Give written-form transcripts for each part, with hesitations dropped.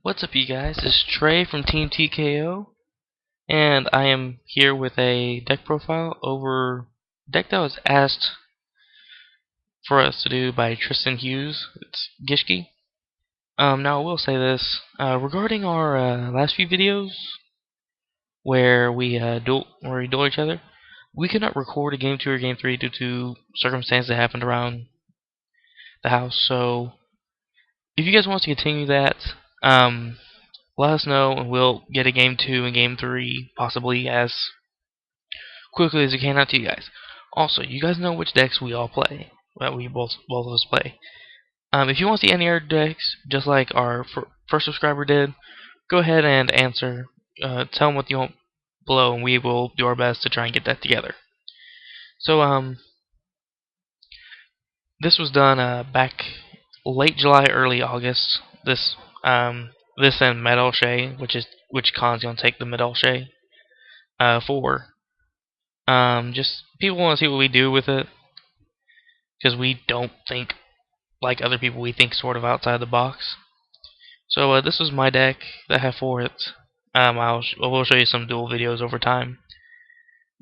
What's up, you guys? This is Trey from Team TKO, and I am here with a deck profile over deck that was asked for us to do by Tristan Hughes. It's Gishki. Now I will say this regarding our last few videos where we duel each other. We could not record a game 2 or game 3 due to circumstances that happened around the house. So if you guys want to continue that, let us know, and we'll get a game 2 and game 3 possibly as quickly as we can out to you guys. Also, you guys know which decks we all play. Well, we both of us play. If you want to see any other decks, just like our first subscriber did, go ahead and answer. Tell them what you want below, and we will do our best to try and get that together. So, this was done back late July, early August. This and Metal Shay, which con's gonna take the Metal Shay for. Just people want to see what we do with it, because we don't think like other people. We think sort of outside the box. So this was my deck that I have for it. I will show you some dual videos over time.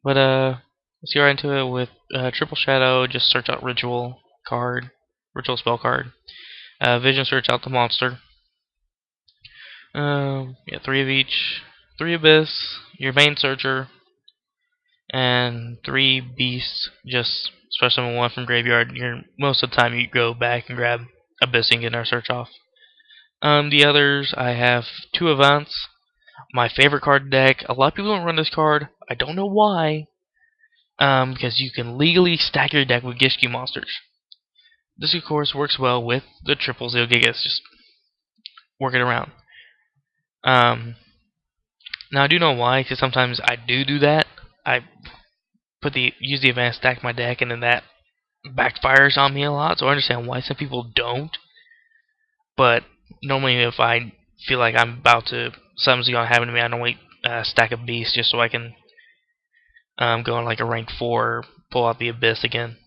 But let's get right into it with Triple Shadow. Just search out Ritual card, Ritual spell card. Vision, search out the monster. Yeah, 3 of each. 3 Abyss, your main searcher, and 3 Beasts. Just special summon 1 from graveyard. Most of the time you go back and grab Abyss and get our search off. The others, I have 2 Events. My favorite card deck. A lot of people don't run this card. I don't know why. Because you can legally stack your deck with Gishki monsters. This, of course, works well with the triple Gishkis. Just work it around. Now I do know why, because sometimes I do that. I use the event, stack my deck, and then that backfires on me a lot. So I understand why some people don't. But normally, if I feel like I'm about to something's gonna happen to me, I normally stack a beast just so I can go on like a rank 4, pull out the Abyss again.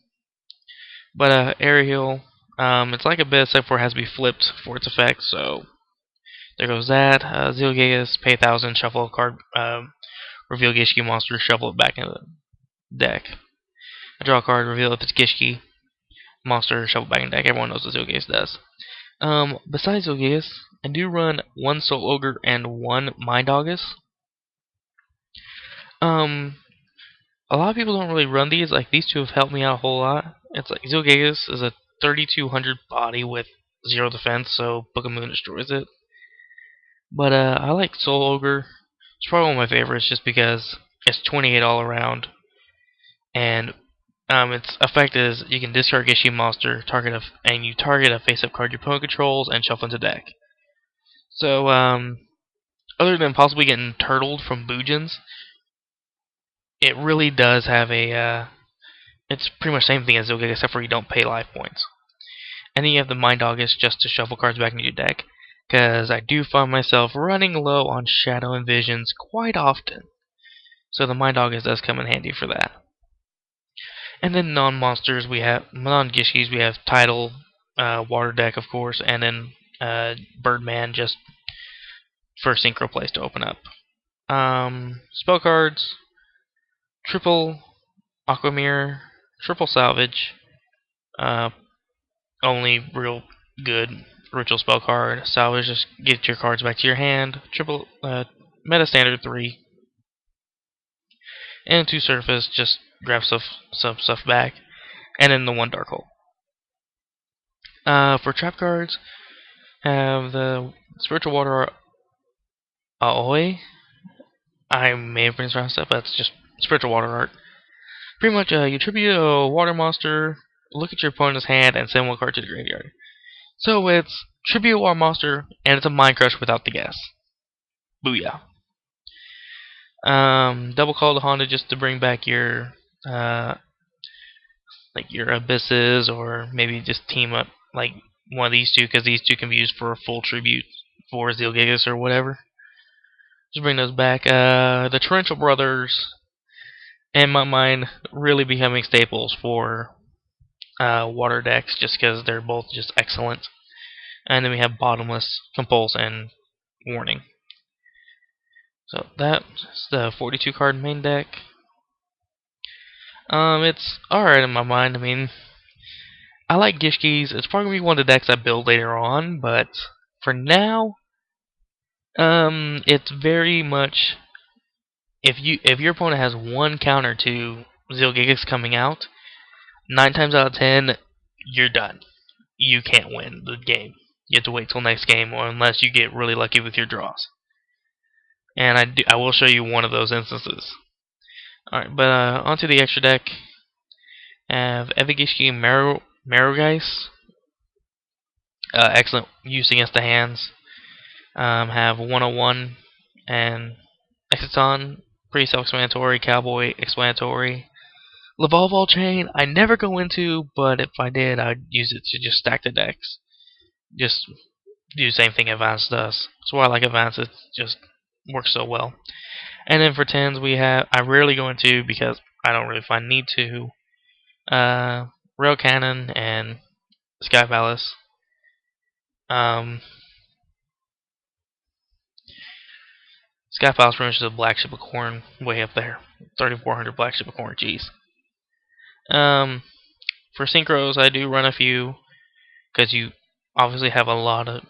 But Aerial, it's like Abyss, except for it has to be flipped for its effect. So there goes that. Gishkis, pay 1,000, shuffle a card, reveal Gishki monster, shuffle it back into the deck. I draw a card, reveal if it's Gishki monster, shuffle it back in the deck. Everyone knows what Gishkis does. Besides Gishkis, I do run 1 Soul Ogre and 1 Mind August. A lot of people don't really run these. Like, these 2 have helped me out a whole lot. It's like Gishkis is a 3,200 body with 0 defense, so Book of Moon destroys it. But I like Soul Ogre. It's probably one of my favorites just because it's 28 all around. And its effect is you can discard Gishki monster, and you target a face-up card your opponent controls, and shuffle into deck. So other than possibly getting turtled from Boojins, it really does have a it's pretty much the same thing as Gishkis, except for you don't pay life points. And then you have the Mind August just to shuffle cards back into your deck, because I do find myself running low on Shadow and Visions quite often. So the Mind August does come in handy for that. And then non-monsters, non-Gishkis, we have Tidal, Water deck, of course, and then Birdman, just for synchro plays to open up. Spell cards, triple Aquamirror, triple Salvage, only real good Ritual spell card. Salvage, just get your cards back to your hand. Triple Meta Standard 3. And 2 Surface, just grab some stuff back. And then the 1 Dark Hole. For trap cards, have the Spiritual Water Aoi. I may have pronounced wrong stuff, but it's just Spiritual Water Art. Pretty much, you tribute a water monster, look at your opponent's hand, and send 1 card to the graveyard. So it's tribute a water monster, and it's a Mind Crush without the gas. Booyah. Double Call to Honda just to bring back your like your Abysses, or maybe just team up like one of these 2, because these 2 can be used for a full tribute for Gishkis or whatever. Just bring those back. The Torrential Brothers, in my mind, really becoming staples for water decks, just because they're both just excellent. And then we have Bottomless, Compulse, and warning. So that's the 42 card main deck. It's alright in my mind. I mean, I like Gishkis. It's probably gonna be one of the decks I build later on, but for now, it's very much if your opponent has one counter to Gishkis coming out, 9 times out of 10, you're done. You can't win the game. You have to wait till next game, or unless you get really lucky with your draws. And I will show you one of those instances. Alright, but onto the extra deck. I have Evigishki Marugeis. Excellent use against the hands. Have 101 and Exiton, pretty self-explanatory. Cowboy, explanatory. Lavolval Chain, I never go into, but if I did, I'd use it to just stack the decks. Just do the same thing Advance does. That's why I like Advance, it just works so well. And then for 10s, we have, I rarely go into because I don't really find need to, Rail Cannon and Sky Palace. Sky Palace pretty much is a black ship of corn way up there. 3,400 black ship of corn, jeez. For synchros, I do run a few because you obviously have a lot of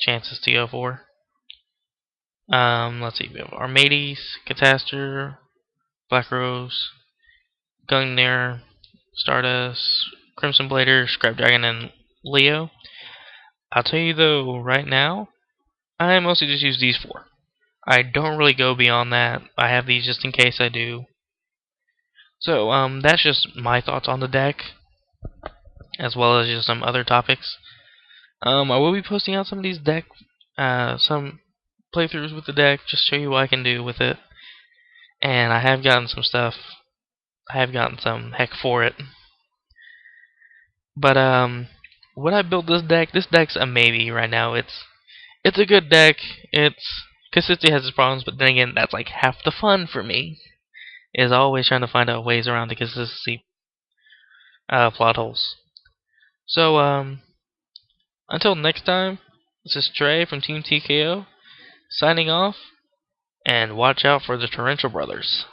chances to go for. Let's see, we have Armades, Catastor, Black Rose, Gungnir, Stardust, Crimson Blader, Scrap Dragon, and Leo. I'll tell you though, right now, I mostly just use these 4. I don't really go beyond that. I have these just in case I do. So, that's just my thoughts on the deck, as well as just some other topics. I will be posting out some of these some playthroughs with the deck, just show you what I can do with it. And I have gotten some stuff. I have gotten some heck for it. But would I build this deck? This deck's a maybe right now. It's a good deck. Consistency has its problems, but then again, that's like half the fun for me. Is always trying to find out ways around the consistency plot holes. So until next time, this is Trey from Team TKO signing off, and watch out for the Torrential Brothers.